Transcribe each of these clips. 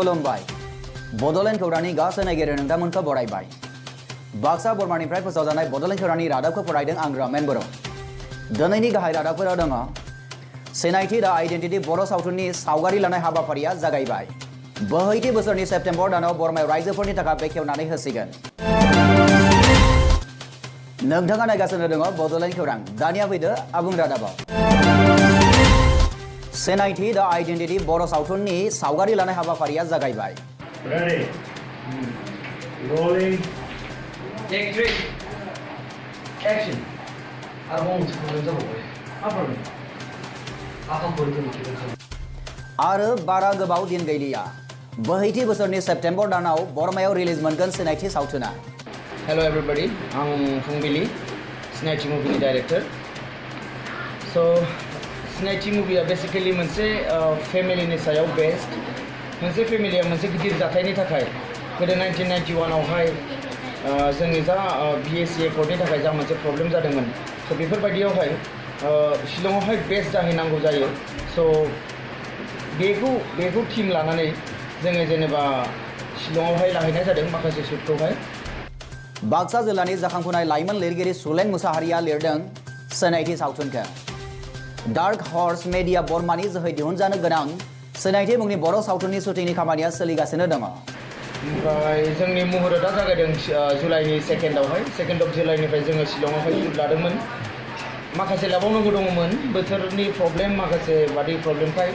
खुलुमबाय बड'लेण्ड खौरांनि गासै नायगिरि नोंथांमोनखौ बरायबाय बाक्सा बरमानिफ्राय फोसावजानाय बड'लेण्ड खौरांनि रादाबखौ फरायदों आं रामेन बर' दिनैनि गाहाय रादाबफोराव दङ सिनायथि दा आइडेन्टिटि बर' सावथुननि सावगारि लानाय हाबाफारिया जागायबाय बोहैथि बोसोरनि सेप्तेम्बर दानाव बरमायाव रायजोफोरनि थाखाय बेखेवनानै होसिगोन नोंथाङा नायगासिनो दङ बड'लेण्ड खौरां दानिया फैदो आबुं रादाबाव सिनायथि दा आइडेन्टिटि बर' सावथुननि सावगारि लानाय हाबाफारिया जागायबाय Ready. Rolling. Take 3. Action. आरो बारा गोबाव दिन गैलिया बोहैथि बोसोरनि सेप्तेम्बर दानाव बरमायाव रिलिज मोनगोन सिनायथि सावथुना Hello everybody, I'm Fungbili, Sinaithi movie director. So, Sinaithi movie basically मोनसे family नि सायाव based. मोनसे फेमिलिया मोनसे गिदिर जाथायनि थाखाय गोदो 1991 आवहाय जोंनि जा BSc एकर्डनि थाखाय जा मोनसे प्रब्लेम जादोंमोन स' बेफोरबायदियावहाय शिलंआवहाय बेस्ट जाहैनांगौ जायो स' बेखौ टीम लानानै जोङो जेनेबा शिलंआवहाय लाहैनाय जादों माखासे शुटखौहाय बाक्सा जिल्लानि जाखांफुनाय लाइमोन लिरगिरि सुलेन मुसाहारिया लिरदों सिनायथि सावथुनखौ डार्क हर्स मेडिया बर्मानि जोहै दिहुनजानो गोनां सिनायथि मुंनि बर' सावथुननि शुटिंनि खामानिया सोलिगासिनो दङ ओमफ्राय जोंनि मुहुरतआ जागायदों जुलाइनि 2nd of जुलाइनिफ्राय जोङो शिलंआवहाय शुट लादोंमोन माखासे लाबावनांगौ दङमोन बोथोरनि प्रब्लेम माखासे बादि प्रब्लेमखाय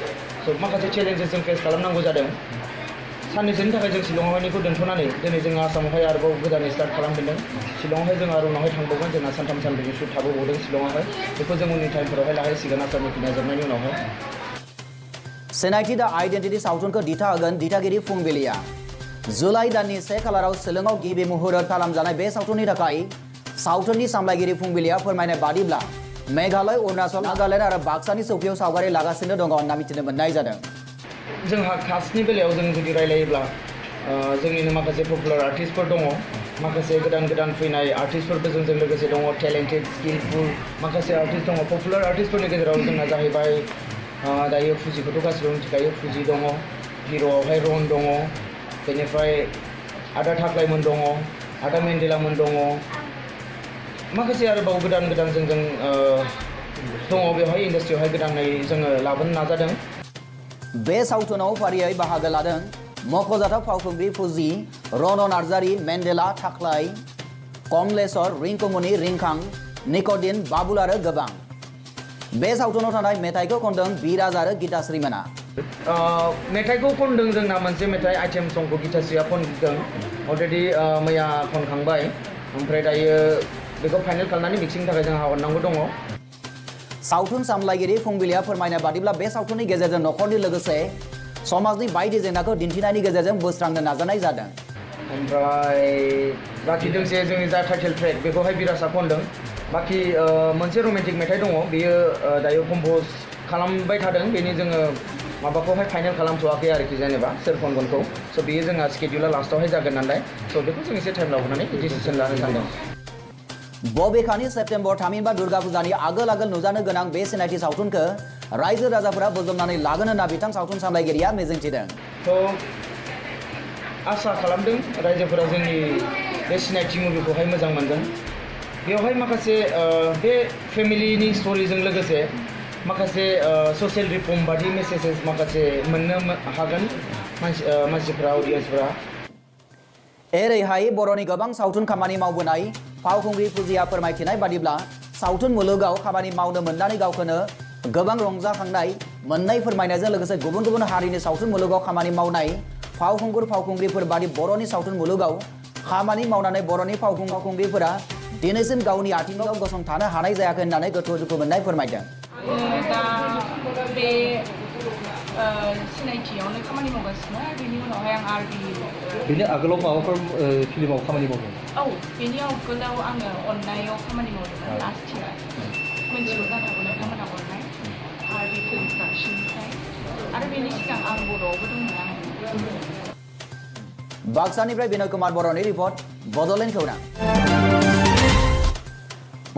स' माखासे चेलेन्जेस जों फेस खालामनांगौ जादों साननैसोनि थाखाय जों शिलंआवहायनिखौ दोनथ'नानै दिनै जों आसामावहाय आरोबाव गोदानै स्टार्ट खालामफिनदों शिलंआवहाय जों आरो उनावहाय थांबावगोन जोंना सानथाम सानब्रैनि शुट थाबोबावदों शिलंआवहाय बेखौ जों उननि टाइमफोरावहाय लाहैसिगोन आसामनि फिल्मआ जोबनायनि उनावहाय सिनायथि दा आइडेन्टिटि सावथुनखौ दिथा होगोन दिथागिरि फुंबिलिया जुलाइ दाननि 1 खालाराव शिलंआव गिबि मुहुरत खालामजानाय बे सावथुननि थाखाय सावथुननि सामलायगिरि फुंबिलिया फोरमायनाय बादिब्ला मेघालय अरुणाचल नागालेण्ड आरो बाक्सानि चौकियाव सावगारि लागासिनो दङ होनना मिथिनो मोननाय जादों जोंहा कास्टनि बेलायाव जों जुदि रायलायोब्ला जोंनिनो माखासे पपुलार आर्टिस्टफोर दङ माखासे गोदान फैनाय आर्टिस्टफोरबो जोंजों लोगोसे दङ टेलेन्टेड स्किलफुल माखासे आर्टिस्ट दङ पपुलार आर्टिस्टफोरनि गेजेराव जोंना जाहैबाय दायो फुजिखौथ' गासिबो मिथिखायो फुजि दङ हिर'आवहाय रन दङ बेनिफ्राय आदा थाख्लायमोन दङ आदा मेन्डेलामोन दङ माखासे आरोबाव गोदान जोंजों दङ बेवहाय इन्डास्ट्रियावहाय गोदानै जोङो लाबोनो नाजादों बे सावथुनाव फारियै बाहागो लादों मख'जाथाव फावखुंग्रि फुजि रन नार्जारि मेन्डेला थाख्लाय कमलेश्वर रिंकुमुनि रिंखां निक'दिन बाबुल आरो गोबां बे सावथुनाव थानाय मेथाइखौ खनदों बिराज आरो गीताश्रीमोना मेथाइखौ खनदों जोंना मोनसे मेथाइ आइटेम संखौ गीताश्रीया खनदों अलरेडि मैया खनखांबाय ओमफ्राय दायो बेखौ फाइनेल खालामनानै मिक्सिंनि थाखाय जोंहा हरनांगौ दङ सावथुन सामलायगिरि फुंबिलिया फोरमायनाय बादिब्ला बे सावथुननि गेजेरजों न'खरनि लोगोसे समाजनि बायदि जेंनाखौ दिन्थिनायनि गेजेरजों बोस्रांनो नाजानाय जादों ओमफ्राय बाखि दोंसे जोंनि जा टाइटेल ट्रेक बेखौहाय बिराजआ खनदों बाखि मोनसे रमान्टिक मेथाइ दङ बेयो दायो कम्प'ज खालामबाय थादों बेनि जोङो माबाखौहाय फाइनेल खालामथ'वाखै आरोखि जेनेबा सोर खनगोनखौ स' बेयो जोंहा स्केड्युला लास्टआवहाय जागोन नालाय स' बेखौ जों एसे टाइम लाबोनानै डिसिसन लानो सानदों बबेखानि सेप्तेम्बर थामहिनबा दुर्गा फुजानि आगोल नुजानो गोनां बे सिनायथि सावथुनखौ रायजो राजाफोरा बोजबनानै लागोन होनना बिथां सावथुन सामलायगिरिया मिजिंथिदों थ' आसा खालामदों रायजोफोरा जोंनि बे सिनायथि मुभिखौहाय मोजां मोनगोन बेवहाय माखासे बे फेमिलिनि स्ट'रिजों लोगोसे माखासे ससियेल रिफर्म बादि मेसेजेस माखासे मोननो हागोन मानसिफ्रा अडियन्सफ्रा एरैहाय बर'नि गोबां सावथुन खामानि मावबोनाय फावखुंग्रि फुजिया फोरमायथिनाय बादिब्ला सावथुन मुलुगाव खामानि मावनो मोननानै गावखौनो गोबां रंजाखांनाय मोननाय फोरमायनायजों लोगोसे गुबुन हारिनि सावथुन मुलुगाव खामानि मावनाय फावखुंग्रिफोर बादि बर'नि सावथुन मुलुगाव खामानि मावनानै बर'नि फावखुंग्रिफोरा दिनैसिम गावनि आथिङाव गसंथानो हानाय जायाखै होननानै गोथौ दुखु मोननाय फोरमायदों दा बे सिनायथियावनो खामानि मावगासिनो बेनि उनावहाय आं आरबि बेनि आगोलाव माबाफोर फिल्माव खामानि मावदों औ बेनि आगोलाव आङो अननायाव खामानि मावदोंमोन लास्ट इयार मोनथिगौ जानो हागौ नोंथांमोना अननाय आरबि फिल्म प्रडाक्सननिफ्राय आरो बेनि सिगां आं बर'आवबो दंमोन आं बाक्सानिफ्राय बिनय कुमार बर'नि रिपर्ट बड'लेण्ड खौरां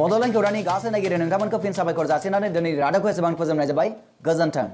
बड'लेण्ड खौरांनि गासै नायगिरि नोंथांमोनखौ फिन साबायखर जासिनानै दिनै रादाबखौ एसेबां फोजोबनाय जाबाय गोजोन्थों।